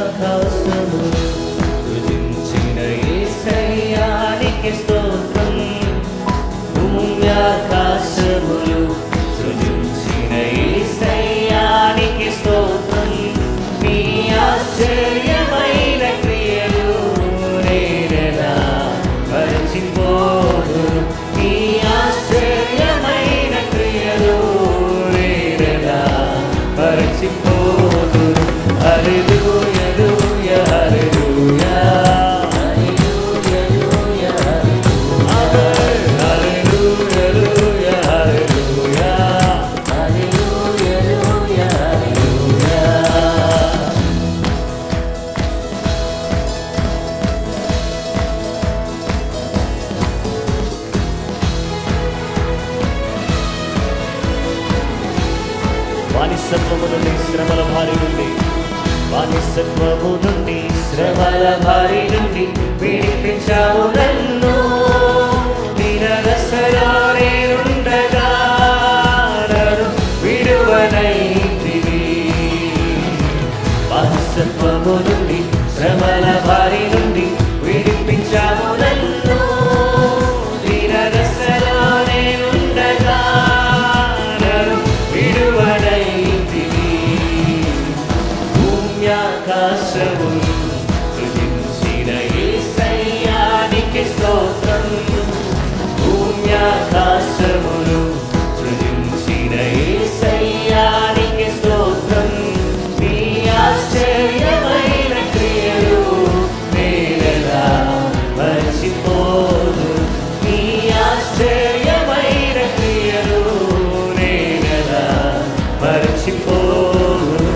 ఆకాశములు సృజించిన యేసయ్యానికి స్తోత్రం. భూమి ఆకాశములు సృజించిన యేసయ్యానికి స్తోత్రం. మీ ఆశ్చర్యమైన క్రియలు నేనెలా మరచిపోదును. మీ ఆశ్చర్యమైన క్రియలు నేనెలా మరచిపోదును. హల్లెలూయా హల్లెలూయా హల్లెలూయా హల్లెలూయా హల్లెలూయా హల్లెలూయా హల్లెలూయా హల్లెలూయా. వానిసత్వము నుండి శ్రమల భారీ నుండి, వానిసత్వము నుండి శ్రమల భారీ నుండి విడిపించావు నన్ను. నిరసలో నేనుండగా నన్ను విడువనైతివి. వానిసత్వము నుండి శ్రమల భారీ నుండి విడిపించావు నన్ను. నిరసలో నేనుండగా నన్ను విడువనైతివి. భూమి ఆకాశములు సృజించిన యేసయ్యానికి స్తోత్రం. భూమి ఆకాశములు సృజించిన యేసయ్యానికి స్తోత్రం. మీ ఆశ్చర్యమైన క్రియలు నేనెలా మరచిపోదును. మీ ఆశ్చర్యమైన క్రియలు నేనెలా మరచిపోదును.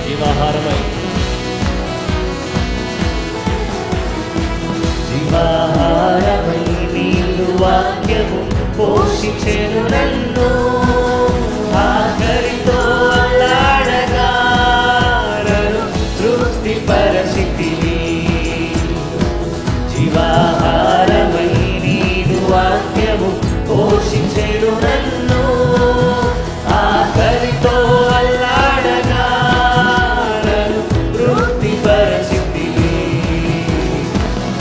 జీవాహారమై జీవాహారమై నీళ్ళు వాక్యము పోషించెను నన్ను. ఆఖరితో అల్లాడగా నన్ను తృప్తిపరచితివి. జీవాహారమై నీళ్ళు వాక్యము పోషించెను నన్ను. ఆఖరితో అల్లాడగా నన్ను తృప్తిపరచితివి.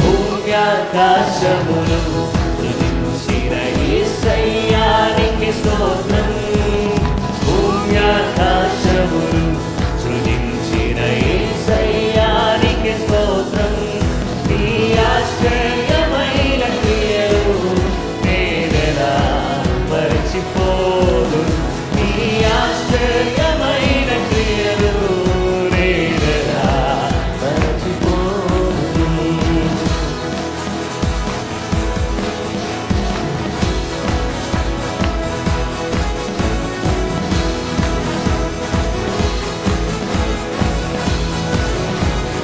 భూమి ఆకాశములు సృజించిన యేసయ్యానికి స్తోత్రం. భూమి ఆకాశములు సృజించిన యేసయ్యానికి స్తోత్రం. మీ ఆశ్చర్యమైన క్రియలు నేనెలా మరచిపోదును. మీ ఆశ్చర్యమైన క్రియలు నేనెలా మరచిపోదును.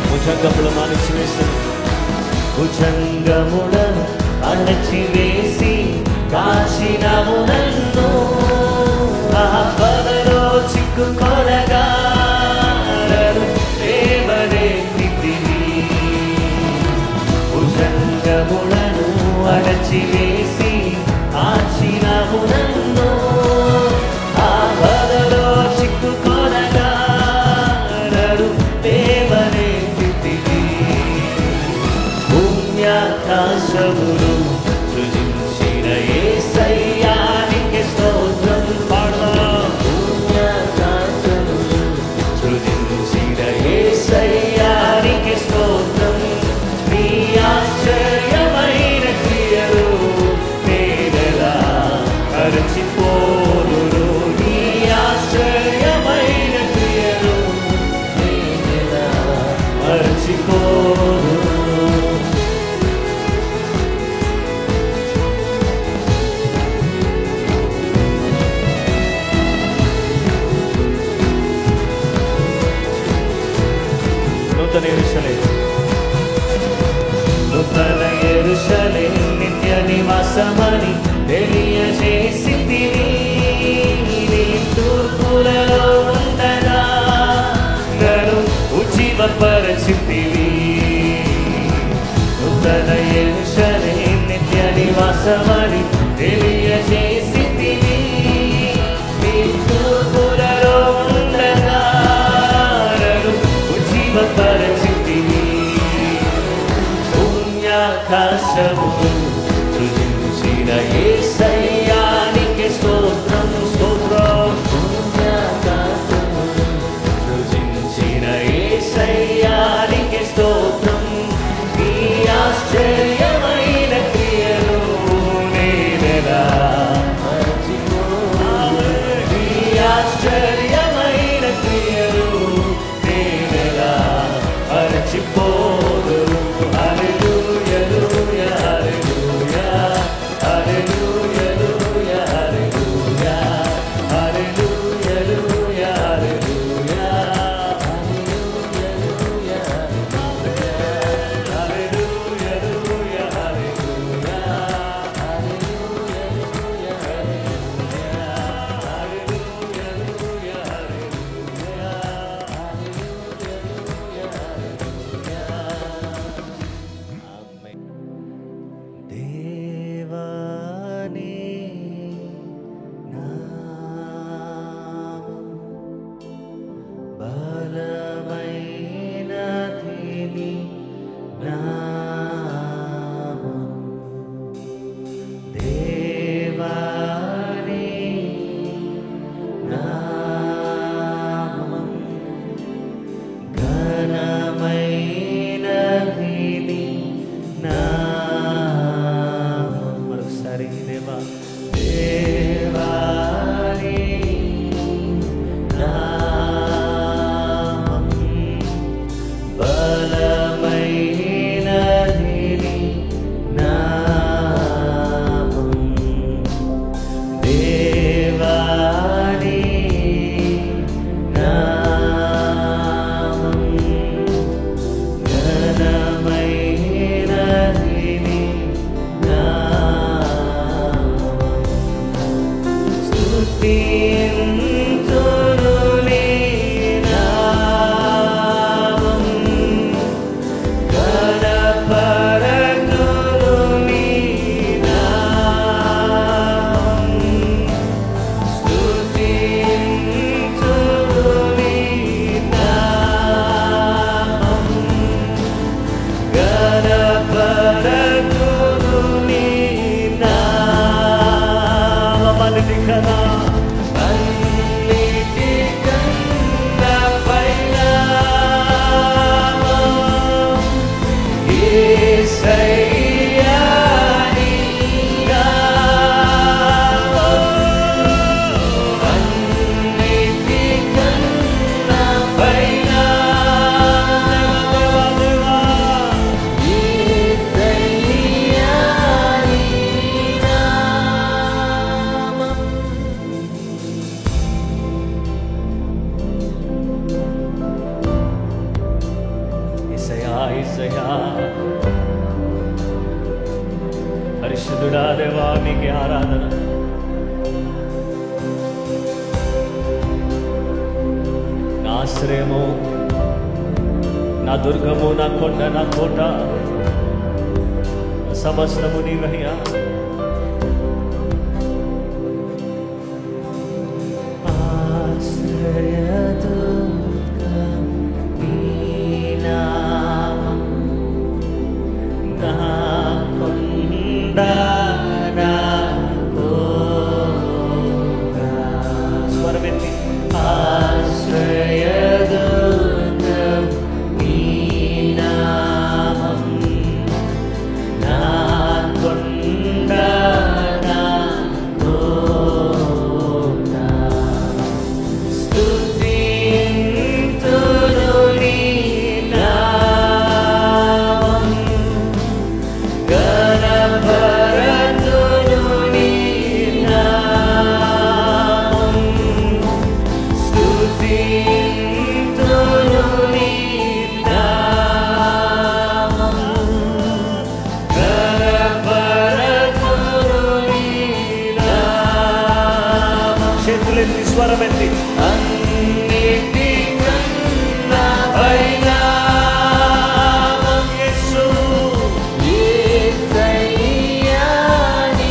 భుజంగములను అణచివేసి, భుజంగములను అణచివేసి కాచినవు నన్ను. ఆపదలో చిక్కుకొనగా నన్ను లేవనెత్తితివి. భుజంగములను అణచివేసి కాచినవు నన్ను. ఆపదలో చిక్కుకొనగా నన్ను లేవనెత్తితివి. భూమి ఆకాశములు సృజించిన యేసయ్యానికి స్తోత్రం. పాడదాం. భూమి ఆకాశములు సృజించిన యేసయ్యానికి స్తోత్రం. మీ ఆశ్చర్యమైన క్రియలు నేనెలా మరచిపోదును. మీ ఆశ్చర్యమైన క్రియలు నేనెలా మరచిపోదును. నూతన యెరూషలేము, నూతన యెరూషలేము నిత్య నివాసమని తెలియజేసితివి. నీ తూర్పులలో ఉండగా నన్ను ఉజ్జీవపరచితివి. నూతన యెరూషలేము నిత్య దాసమని తెలియజేసితివి. నీ చూపులలో ఉండగారను ఉజ్జీవపరచితివి. పుణ్యాకాశము సృజించిన యేసయ్యానికి స్తోత్రం స్తోత్రం. పుణ్యాకాశము సృజించిన యేసయ్యానికి స్తోత్రం. నీ ఆశ్చర్యమైన క్రియలు నేనెలా మరచిపోను. నీ ఆశ్చర్యమైన క్రియలు నేనెలా మరచిపోను. హల్లెలూయా హల్లెలూయా హల్లెలూయా హల్లెలూయా హల్లెలూయా హల్లెలూయా హల్లెలూయా దేవాని నామం బలమైనది నామం. దేవాని నామం ఘనమైనది నామం. మరొకసారి దేవా దేవాని నామం బలమైనది నామం. దేవాని నామం ఘనమైనది నామం. స్తుతింతును నీ నామం. ఘనపరతును నీ నామం. స్తుతింతును నీ నామం. ఘనపరతును నీ నామం. అన్నిటికన్నా అన్నిటికన్నా పైనామం యేసయ్యా నీ నామం. అన్నిటికన్నా పైనామం యేసయ్యా నీ నామం. యేసయ్యా యేసయ్యా పరిశుద్ధుడా దేవా నీకే ఆరాధన. నా ఆశ్రయము నా దుర్గము నా కొండ నా కోట సమస్తము నీవయ్యా. ఆశ్రయదుర్గం నీ నామం. నా కొండ నా కోట. స్వరమెత్తి ఆశ్రయదుర్గం నీ నామం. నా కొండ నా కోట. స్తుతింతును నీ నామం. ఘనపరతును నీ నామం. స్తుతింతును నీ నామం. ఘనపరతును నీ నామం. చేతులెత్తి స్వరమెత్తి అన్నిటికన్నా పైనామం యేసు. యేసయ్యా నీ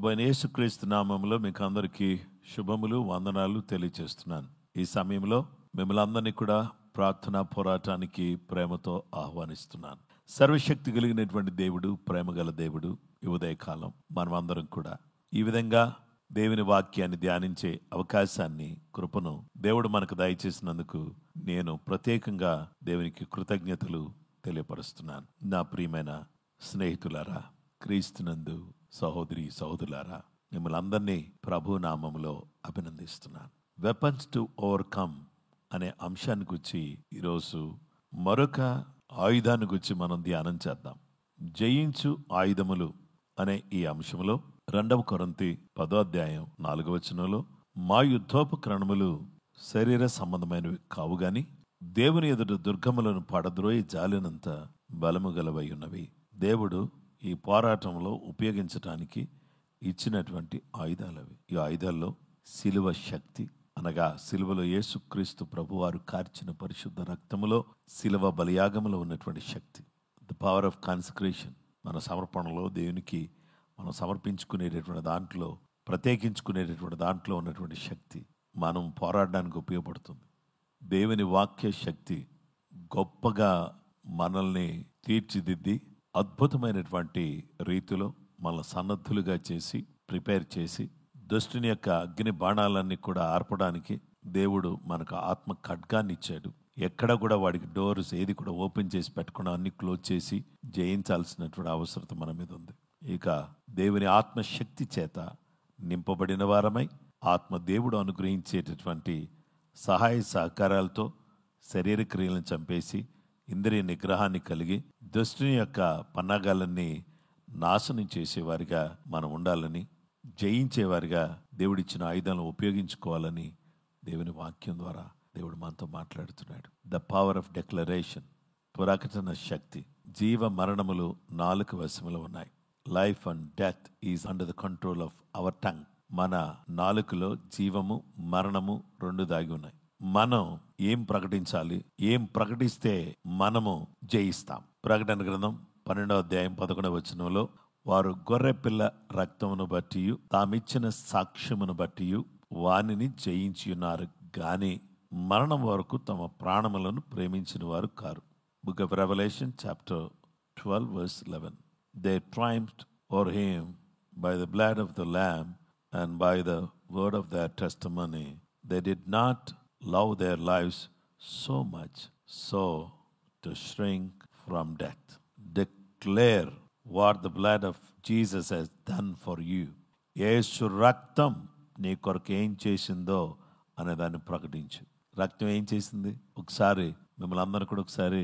ప్రభువైన యేసుక్రీస్తు నామములో మీకు అందరికీ శుభములు, వందనాలు తెలియజేస్తున్నాను. ఈ సమయంలో మిమ్మల్ని అందరినీ కూడా ప్రార్థనా పోరాటానికి ప్రేమతో ఆహ్వానిస్తున్నాను. సర్వశక్తి కలిగినటువంటి దేవుడు, ప్రేమ గల దేవుడు, ఈ ఉదయకాలం మనమందరం కూడా ఈ విధంగా దేవుని వాక్యాన్ని ధ్యానించే అవకాశాన్ని, కృపను దేవుడు మనకు దయచేసినందుకు నేను ప్రత్యేకంగా దేవునికి కృతజ్ఞతలు తెలియపరుస్తున్నాను. నా ప్రియమైన స్నేహితులారా, క్రీస్తునందు సహోదరి సహోదరులారా, మిమ్మల్ని అందరినీ ప్రభు నామములో అభినందిస్తున్నాను. వెపన్స్ టు ఓవర్కమ్ అనే అంశాన్ని గురించి ఈరోజు మరొక ఆయుధాన్ని గురించి మనం ధ్యానం చేద్దాం. జయించు ఆయుధములు అనే ఈ అంశంలో 2 కొరింథీ 10:4 మా యుద్ధోపకరణములు శరీర సంబంధమైనవి కావు గాని దేవుని ఎదుట దుర్గములను పడద్రోయి జాలినంత బలము గలవై ఉన్నవి. దేవుడు ఈ పోరాటంలో ఉపయోగించడానికి ఇచ్చినటువంటి ఆయుధాలవి. ఈ ఆయుధాల్లో శిలువ శక్తి, అనగా శిలువలో యేసుక్రీస్తు ప్రభువారు కార్చిన పరిశుద్ధ రక్తములో, శిలువ బలియాగములో ఉన్నటువంటి శక్తి, ద పవర్ ఆఫ్ కాన్సక్రేషన్, మన సమర్పణలో దేవునికి మనం సమర్పించుకునేటటువంటి దాంట్లో, ప్రత్యేకించుకునేటటువంటి దాంట్లో ఉన్నటువంటి శక్తి మనం పోరాడడానికి ఉపయోగపడుతుంది. దేవుని వాక్య శక్తి గొప్పగా మనల్ని తీర్చిదిద్ది అద్భుతమైనటువంటి రీతిలో మనల్ని సన్నద్ధులుగా చేసి, ప్రిపేర్ చేసి, దుష్టుని యొక్క అగ్ని బాణాలన్నీ కూడా ఆర్పడానికి దేవుడు మనకు ఆత్మ ఖడ్గాన్ని ఇచ్చాడు. ఎక్కడ కూడా వాడికి డోర్స్ ఏది కూడా ఓపెన్ చేసి పెట్టకుండా అన్ని క్లోజ్ చేసి జయించాల్సినటువంటి అవసరం మన మీద ఉంది. ఇక దేవుని ఆత్మశక్తి చేత నింపబడిన వారమై, ఆత్మ దేవుడు అనుగ్రహించేటటువంటి సహాయ సహకారాలతో శరీర క్రియలను చంపేసి ఇంద్రియ నిగ్రహాన్ని కలిగి దుష్టుని యొక్క పన్నాగాలన్నీ నాశనం చేసేవారిగా మనం ఉండాలని, జయించేవారిగా దేవుడిచ్చిన ఆయుధాలను ఉపయోగించుకోవాలని దేవుని వాక్యం ద్వారా దేవుడు మనతో మాట్లాడుతున్నాడు. ద పవర్ ఆఫ్ డెక్లరేషన్, ప్రకటన శక్తి. జీవ మరణములు నాలుక వశములో ఉన్నాయి. Life and death is under the control of our tongue. మన నాలుకలో జీవము, మరణము 2 దాగి ఉన్నాయి. మనం ఏం ప్రకటించాలి, ఏం ప్రకటిస్తే మనము జయిస్తాం. ప్రకటన గ్రంథం 12:11 వారు గొర్రె పిల్ల రక్తమును బట్టి తామిచ్చిన సాక్ష్యమును బట్టి వానిని జయించి ఉన్నారు గాని మరణం వరకు తమ ప్రాణములను ప్రేమించిన వారు car. Book of Revelation chapter 12:11. They triumphed over him by the blood of the Lamb and by the word of their testimony. They did not love their lives so much so to shrink from death. Declare what the blood of Jesus has done for you. యేసు రక్తం నీ కొరకు ఏం చేసిందో అనే దాన్ని ప్రకటించు. రక్తం ఏం చేసింది? ఒకసారి మిమ్మల్ని అందరూ కూడా ఒకసారి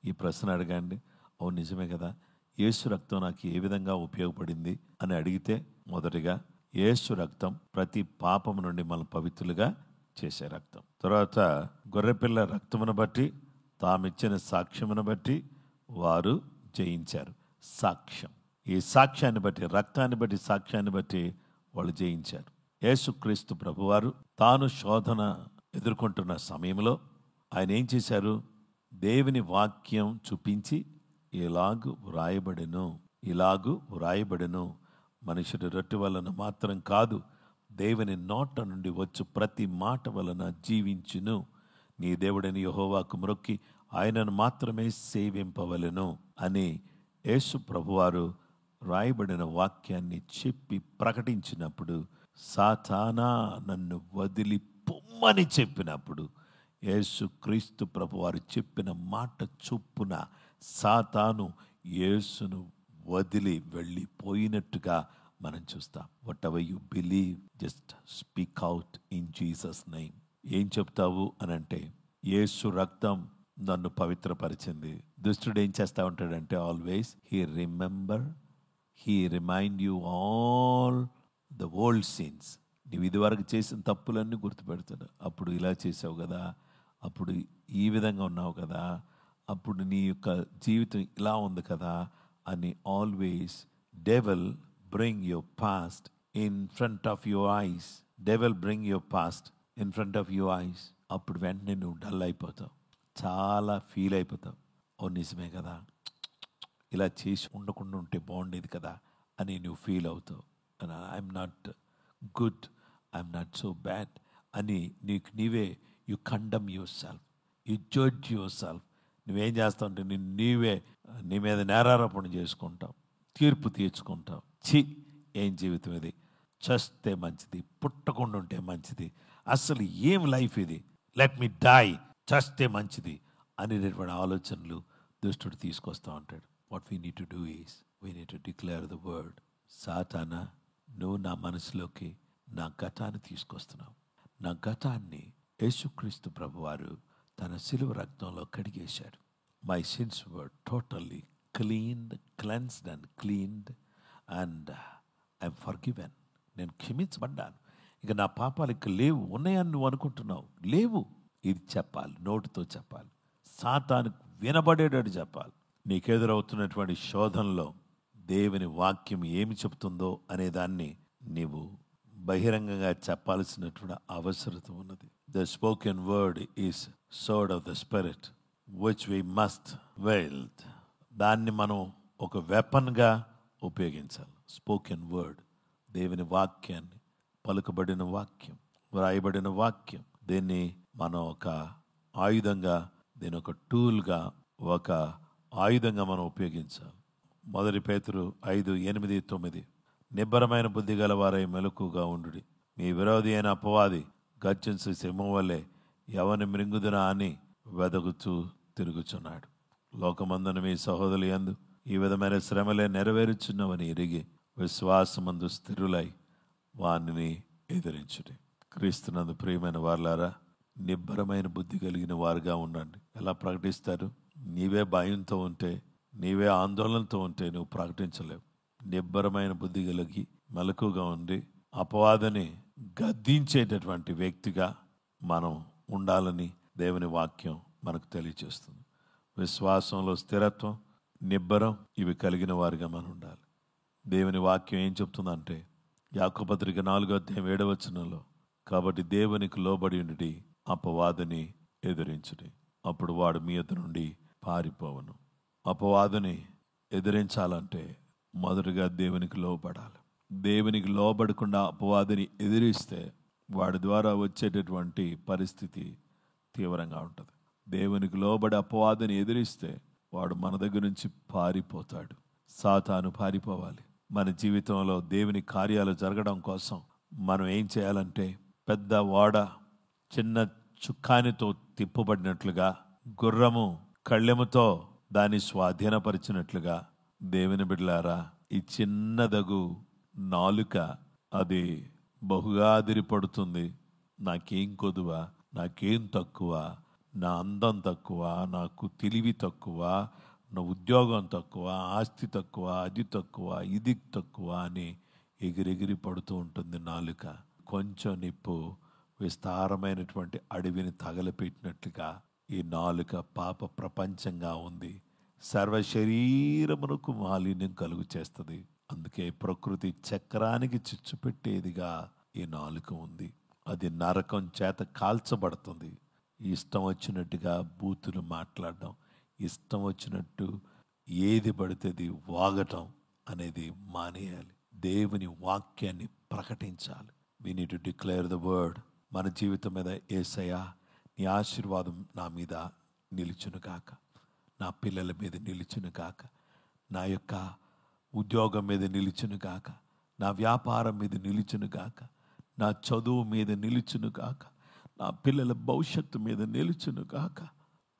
ఈ ప్రశ్న అడగండి. అవును, నిజమే కదా, యేసు రక్తం నాకు ఏ విధంగా ఉపయోగపడింది అని అడిగితే, మొదటిగా యేసు రక్తం ప్రతి పాపము నుండి మనం పవిత్రులుగా చేసే రక్తం. తర్వాత గొర్రెపిల్ల రక్తమును బట్టి, తామిచ్చిన సాక్ష్యమును బట్టి వారు జయించారు. సాక్ష్యం, ఈ సాక్ష్యాన్ని బట్టి, రక్తాన్ని బట్టి, సాక్ష్యాన్ని బట్టి వాళ్ళు జయించారు. యేసుక్రీస్తు ప్రభువారు తాను శోధన ఎదుర్కొంటున్న సమయంలో ఆయన ఏం చేశారు? దేవుని వాక్యం చూపించి ఇలాగు వ్రాయబడెను, మనుషుడు రొట్టె వలన మాత్రం కాదు, దేవుని నోట నుండి వచ్చు ప్రతి మాట వలన జీవించును. నీ దేవుడని యెహోవాకు మ్రొక్కి ఆయనను మాత్రమే సేవింపవలెను అని యేసు ప్రభువారు రాయబడిన వాక్యాన్ని చెప్పి ప్రకటించినప్పుడు, సాతానా నన్ను వదిలి పొమ్మని చెప్పినప్పుడు, యేసు క్రీస్తు ప్రభువారు చెప్పిన మాట చొప్పున సాతాను యేసును వదిలి వెళ్ళిపోయినట్టుగా మనం చూస్తాం. What ever you believe, just speak out in Jesus name. ఏం చెప్తావు అని అంటే, యేసు రక్తం నన్ను పవిత్రపరిచింది. దుష్టుడు ఏం చేస్తా ఉంటాడంటే, always he remind you all the old sins. నీవు ఇదివరకు చేసిన తప్పులన్నీ గుర్తుపెడతాడు. అప్పుడు ఇలా చేసావు కదా, అప్పుడు ఈ విధంగా ఉన్నావు కదా, అప్పుడు నీ యొక్క జీవితం ఇలా ఉంది కదా అని always devil bring your past in front of your eyes. Devil bring your past in front of your eyes. అప్పుడు వెంటనే నువ్వు డల్ అయిపోతావు, చాలా ఫీల్ అయిపోతావు. ఓ నిజమే కదా, ఇలా చేసి ఉండకుండా ఉంటే బాగుండేది కదా అని నువ్వు ఫీల్ అవుతావు. I'm not good, I'm not so bad అని నీకు నీవే you condemn your self, you judge your self. నువ్వేం చేస్తావు అంటే నీవే నీ మీద నేరారోపణ చేసుకుంటావు, తీర్పు తీర్చుకుంటావు. ఏం జీవితం ఇది, చస్తే మంచిది, పుట్టకుండా ఉంటే మంచిది, అసలు ఏం లైఫ్ ఇది, లెట్ మీ డై, చస్తే మంచిది అనేటటువంటి ఆలోచనలు దుష్టుడు తీసుకొస్తా ఉంటాడు. What we need to do is we need to declare the word. సాతానా, నువ్వు నా మనసులోకి నా గతాన్ని తీసుకొస్తున్నావు. నా గతాన్ని యేసుక్రీస్తు ప్రభువారు తన శిలువ రక్తంలో కడిగేశాడు. My sins were totally cleansed and cleaned and I'm forgiven. నేను క్షమించబడ్డాను. ఇక నా పాపాలు ఇక లేవు. ఉన్నాయని నువ్వు అనుకుంటున్నావు, లేవు. ఇది చెప్పాలి, నోటితో చెప్పాలి, సాతానుకు వినబడేటట్టు చెప్పాలి. నీకెదురవుతున్నటువంటి శోధనలో దేవుని వాక్యం ఏమి చెప్తుందో అనే దాన్ని నీవు బహిరంగంగా చెప్పాల్సినటువంటి అవసరం ఉన్నది. The spoken word is sword of the spirit which we must wield. దాన్ని మనం ఒక వెపన్గా ఉపయోగించాలి. స్పోకెన్ వర్డ్, దేవుని వాక్యాన్ని, పలుకబడిన వాక్యం, వ్రాయబడిన వాక్యం, దీన్ని మనం ఒక ఆయుధంగా, దీని ఒక టూల్గా, ఒక ఆయుధంగా మనం ఉపయోగించాలి. 1 పేతురు 5:8-9 నిబ్బరమైన బుద్ధి గలవారై మెలకుగా ఉండుడి. మీ విరోధి అయిన అపవాది గర్జించు సింహం వలె ఎవరిని మృంగుదునా అని వెదకుతూ తిరుగుచున్నాడు. లోకమందున మీ సహోదరులు యందు ఈ విధమైన శ్రమలే నెరవేరుచున్నవని ఎరిగి విశ్వాసమందు స్థిరులై వానిని ఎదిరించుడి. క్రీస్తునందు ప్రియమైన వారులారా, నిబ్బరమైన బుద్ధి కలిగిన వారుగా ఉండండి. ఎలా ప్రకటిస్తారు? నీవే భయంతో ఉంటే, నీవే ఆందోళనతో ఉంటే నువ్వు ప్రకటించలేవు. నిబ్బరమైన బుద్ధి కలిగి మెలకుగా ఉండి అపవాదని గద్దించేటటువంటి వ్యక్తిగా మనం ఉండాలని దేవుని వాక్యం మనకు తెలియజేస్తుంది. విశ్వాసంలో స్థిరత్వం, నిబ్బరం ఇవి కలిగిన వారిగా మనం ఉండాలి. దేవుని వాక్యం ఏం చెప్తుందంటే యాకోబు పత్రిక 4:7 కాబట్టి దేవునికి లోబడి ఉండి అపవాదిని ఎదిరించుడి, అప్పుడు వాడు మీ యొద్ద నుండి పారిపోవను. అపవాదిని ఎదిరించాలంటే మొదటగా దేవునికి లోబడాలి. దేవునికి లోబడకుండా అపవాదిని ఎదిరిస్తే వాడి ద్వారా వచ్చేటటువంటి పరిస్థితి తీవ్రంగా ఉంటుంది. దేవునికి లోబడి అపవాదిని ఎదిరిస్తే వాడు మన దగ్గర నుంచి పారిపోతాడు. సాతాను పారిపోవాలి. మన జీవితంలో దేవుని కార్యాలు జరగడం కోసం మనం ఏం చేయాలంటే, పెద్ద ఓడ చిన్న చుక్కానితో తిప్పబడినట్లుగా, గుర్రము కళ్ళెముతో దాన్ని స్వాధీనపరిచినట్లుగా, దేవుని బిడ్డలారా, ఈ చిన్నదగు నాలుక అది బహుగా అదిరిపడుతుంది. నాకేం కొదువ, నాకేం తక్కువ, నా అందం తక్కువ, నాకు తెలివి తక్కువ, నా ఉద్యోగం తక్కువ, ఆస్తి తక్కువ, అది తక్కువ, ఇది తక్కువ అని ఎగిరెగిరి పడుతూ ఉంటుంది నాలుక. కొంచెం నిప్పు విస్తారమైనటువంటి అడవిని తగలపెట్టినట్లుగా ఈ నాలుక పాప ప్రపంచంగా ఉంది. సర్వ శరీరమునకు మాలిన్యం కలుగు చేస్తుంది. అందుకే ప్రకృతి చక్రానికి చిచ్చు పెట్టేదిగా ఈ నాలుక ఉంది. అది నరకం చేత కాల్చబడుతుంది. ఇష్టం వచ్చినట్టుగా బూతులు మాట్లాడడం, ఇష్టం వచ్చినట్టు ఏది పడితే వాగటం అనేది మానేయాలి. దేవుని వాక్యాన్ని ప్రకటించాలి. We need to declare the word. మన జీవితం మీద యేసయ్యా నీ ఆశీర్వాదం నా మీద నిలుచును గాక, నా పిల్లల మీద నిలుచును గాక, నా యొక్క ఉద్యోగం మీద నిలుచును గాక, నా వ్యాపారం మీద నిలుచును గాక, నా చదువు మీద నిలుచును గాక, నా పిల్లల భవిష్యత్తు మీద నిలుచును గాక,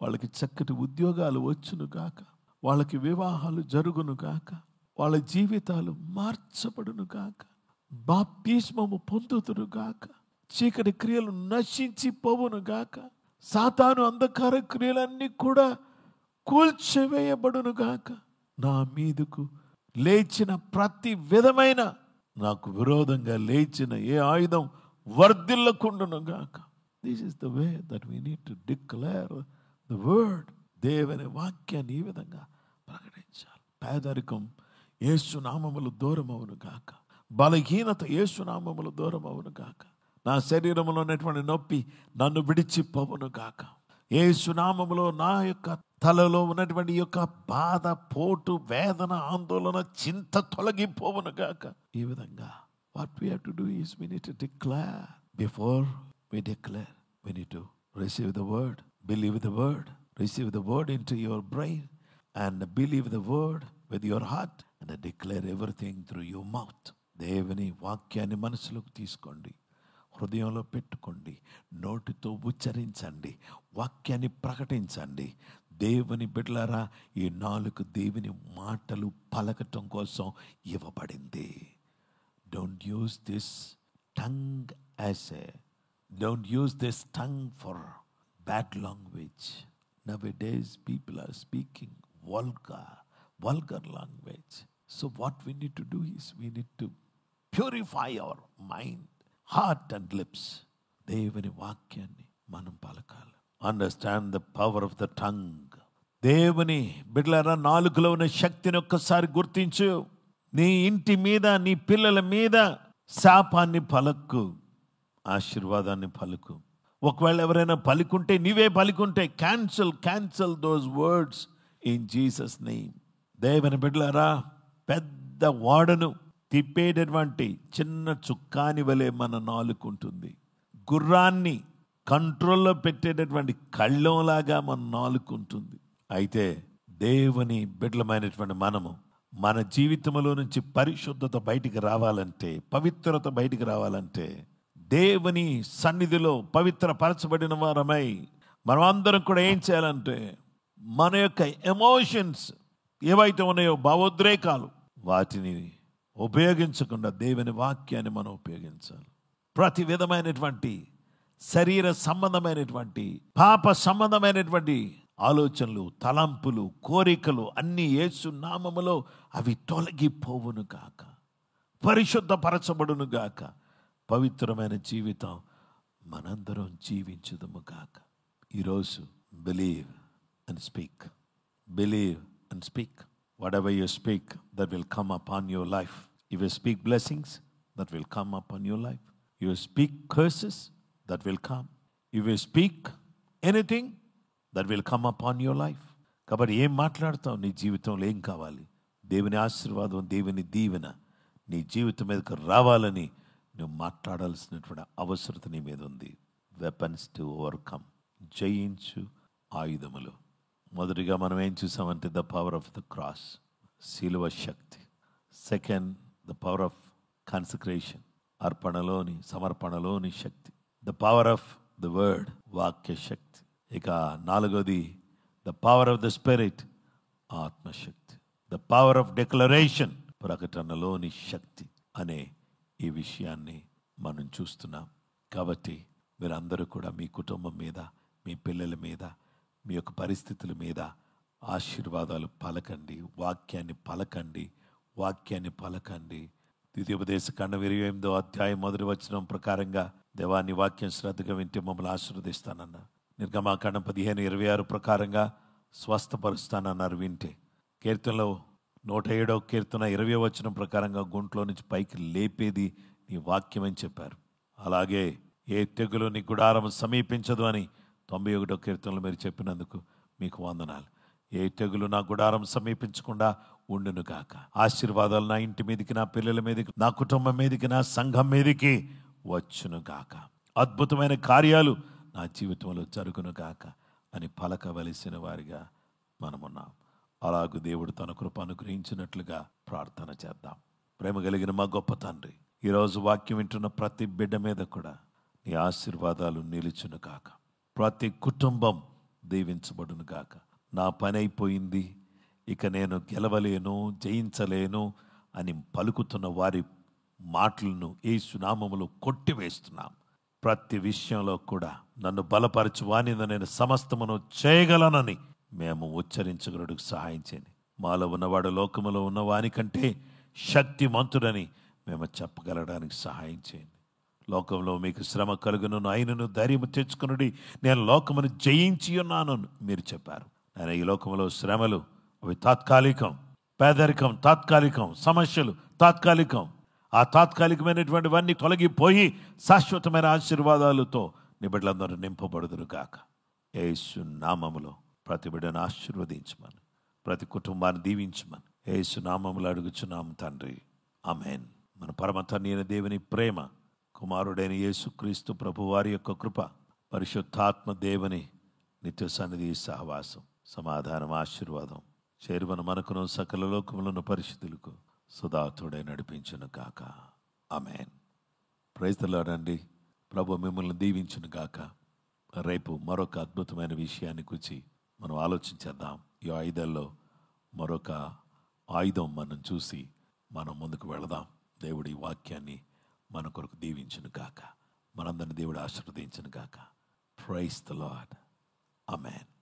వాళ్ళకి చక్కటి ఉద్యోగాలు వచ్చును గాక, వాళ్ళకి వివాహాలు జరుగును గాక, వాళ్ళ జీవితాలు మార్చబడును గాక, బాప్తిస్మము పొందుతును గాక, చీకటి క్రియలు నశించి పోవును గాక, సాతాను అంధకార క్రియలన్నీ కూడా కూల్చివేయబడును గాక, నా మీదకు లేచిన ప్రతి విధమైన నాకు విరోధంగా లేచిన ఏ ఆయుధం వర్ధిల్లకుండును గాక. This is the way that we need to declare the word. దేవుని వాక్యాన్ని ఈ విధంగా ప్రకటించాలి. పేదరికం యేసునామములు దూరం అవును గాక, బలహీనత యేసునామములు దూరం అవును గాక, నా శరీరంలో ఉన్నటువంటి నొప్పి నన్ను విడిచిపోవును గాక, యేసునామములో నా యొక్క తలలో ఉన్నటువంటి యొక్క బాధ, పోటు, వేదన, ఆందోళన, చింత తొలగిపోవును గాక. ఈ విధంగా what we have to do is we need to declare. Before we declare, we need to receive the word, believe the word, receive the word into your brain, and believe the word with your heart, and declare everything through your mouth. దేవుని వాక్యాన్ని మనసులోకి తీసుకోండి, హృదయంలో పెట్టుకోండి, నోటితో ఉచ్చరించండి, వాక్యాన్ని ప్రకటించండి. దేవుని బిడ్డలారా, ఈ నాలుగు దేవుని మాటలు పలకటం కోసం ఇవ్వబడింది. Don't use this tongue don't use this tongue for bad language. Nowadays people are speaking vulgar language. So what we need to do is we need to purify our mind, heart and lips. దేవుని వాక్యాన్ని మనం పలకాలి. Understand the power of the tongue. దేవుని బిడ్డలారా, నాలుకలో ఉన్న శక్తిని ఒక్కసారి గుర్తించు. నీ ఇంటి మీద, నీ పిల్లల మీద శాపాన్ని పలుకు, ఆశీర్వాదాన్ని పలుకు. ఒకవేళ ఎవరైనా పలుకుంటే, నీవే పలుకుంటే, cancel those words in Jesus name. దేవుని బిడ్డలారా, పెద్ద వాడను తిప్పేటటువంటి చిన్న చుక్కాని వలె మన నాలుకుంటుంది. గుర్రాన్ని కంట్రోల్లో పెట్టేటటువంటి కళ్ళంలాగా మన నాలుకుంటుంది. అయితే దేవుని బిడ్డలమైనటువంటి మనము మన జీవితంలో నుంచి పరిశుద్ధత బయటికి రావాలంటే, పవిత్రత బయటికి రావాలంటే, దేవుని సన్నిధిలో పవిత్రపరచబడిన వారమై మనం అందరం కూడా ఏం చేయాలంటే, మన యొక్క ఎమోషన్స్ ఏవైతే ఉన్నాయో, భావోద్రేకాలు, వాటిని ఉపయోగించకుండా దేవుని వాక్యాన్ని మనం ఉపయోగించాలి. ప్రతి విధమైనటువంటి శరీర సంబంధమైనటువంటి, పాప సంబంధమైనటువంటి ఆలోచనలు, తలంపులు, కోరికలు అన్నీ యేసు నామములో అవి తొలగిపోవును గాక, పరిశుద్ధపరచబడును గాక, పవిత్రమైన జీవితం మనందరం జీవించుదుము గాక. ఈరోజు believe and speak, believe and speak. Whatever you speak, that will come upon your life. If you speak blessings, that will come upon your life. You speak curses, that will come. If you speak anything, that will come upon your life. కాబట్టి ఏం మాట్లాడతావు, నీ జీవితంలో ఏం కావాలి? దేవుని ఆశీర్వాదం, దేవుని దీవెన నీ జీవితం మీదకి రావాలని నువ్వు మాట్లాడాల్సినటువంటి అవసరత నీ మీద ఉంది. వెపన్స్ టు ఓవర్కమ్, జయించు ఆయుధములు. మొదటిగా మనం ఏం చూసామంటే, the power of the cross, శిలువ శక్తి. Second, the power of consecration, అర్పణలోని, సమర్పణలోని శక్తి. The power of the word, వాక్య శక్తి. ఇక నాలుగోది, the power of the spirit, ఆత్మశక్తి. ద పవర్ ఆఫ్ డిక్లరేషన్, ప్రకటనలోని శక్తి అనే ఈ విషయాన్ని మనం చూస్తున్నాం. కాబట్టి మీరందరూ కూడా మీ కుటుంబం మీద, మీ పిల్లల మీద, మీ యొక్క పరిస్థితుల మీద ఆశీర్వాదాలు పలకండి, వాక్యాన్ని పలకండి, వాక్యాన్ని పలకండి. ద్వితీయోపదేశకాండం 28వ అధ్యాయం 1వ వచనం ప్రకారంగా, దేవాన్ని వాక్యం శ్రద్ధగా వింటే మమ్మల్ని ఆశీర్వదిస్తానన్నా. నిర్గమాకాండం 15:26 ప్రకారంగా స్వస్థపరుస్తానన్నారు వింటే. కీర్తనలో 107వ కీర్తన 20వ వచనం ప్రకారంగా గుంట్లో నుంచి పైకి లేపేది నీ వాక్యం అని చెప్పారు. అలాగే ఏ తెగులు నీ గుడారం సమీపించదు అని 91వ కీర్తనలో మీరు చెప్పినందుకు మీకు వందనాలు. ఏ తెగులు నా గుడారం సమీపించకుండా ఉండును గాక. ఆశీర్వాదాలు నా ఇంటి మీదకి, నా పిల్లల మీదకి, నా కుటుంబం మీదకి, నా సంఘం మీదకి వచ్చును గాక. అద్భుతమైన కార్యాలు నా జీవితంలో జరుగును గాక అని పలకవలసిన వారిగా మనమున్నాం. అలాగూ దేవుడు తన కృప అనుగ్రహించినట్లుగా ప్రార్థన చేద్దాం. ప్రేమ కలిగిన మా గొప్ప తండ్రి, ఈరోజు వాక్యం వింటున్న ప్రతి బిడ్డ మీద కూడా నీ ఆశీర్వాదాలు నిలుచును గాక. ప్రతి కుటుంబం దీవించబడును గాక. నా పని అయిపోయింది, ఇక నేను గెలవలేను, జయించలేను అని పలుకుతున్న వారి మాటలను యేసు నామములో కొట్టివేస్తున్నాం. ప్రతి విషయంలో కూడా నన్ను బలపరచు వానిని నేను సమస్తమును చేయగలనని మేము ఉచ్చరించగలడుకు సహాయం చేయండి. మాలో ఉన్నవాడు లోకములో ఉన్న వానికంటే శక్తిమంతుడని మేము చెప్పగలడానికి సహాయం చేయండి. లోకంలో మీకు శ్రమ కలుగును, ఆయనను ధైర్యము తెచ్చుకునుడి, నేను లోకమును జయించి ఉన్నాను మీరు చెప్పారు. నేను ఈ లోకంలో శ్రమలు అవి తాత్కాలికం, పేదరికం తాత్కాలికం, సమస్యలు తాత్కాలికం. ఆ తాత్కాలికమైనటువంటివన్నీ తొలగిపోయి శాశ్వతమైన ఆశీర్వాదాలతో నీ బిడ్డలందరూ నింపబడుదురు గాక. యేసు నామములో ప్రతి బిడ్డను ఆశీర్వదించమని, ప్రతి కుటుంబాన్ని దీవించమని యేసు నామములో అడుగుచున్నాము తండ్రి. ఆమేన్. మన పరమ తండ్రి అయిన దేవుని ప్రేమ, కుమారుడైన యేసుక్రీస్తు ప్రభు వారి యొక్క కృప, పరిశుద్ధాత్మ దేవుని నిత్య సన్నిధి, సహవాసం, సమాధానం, ఆశీర్వాదం చేరువన మనకును సకల లోకములను పరిశుద్ధులకు సుధాతుడై నడిపించును గాక. ఆమేన్. ప్రైజ్ ది లార్డ్ అండి. ప్రభు మిమ్మల్ని దీవించును గాక. రేపు మరొక అద్భుతమైన విషయాన్ని గురించి మనం ఆలోచించేద్దాం. ఈ ఆయుధాల్లో మరొక ఆయుధం మనం చూసి మనం ముందుకు వెళదాం. దేవుడి వాక్యాన్ని మన కొరకు దీవించును గాక. మనందరిని దేవుడు ఆశీర్వదించును గాక. Praise the lord. ఆమేన్.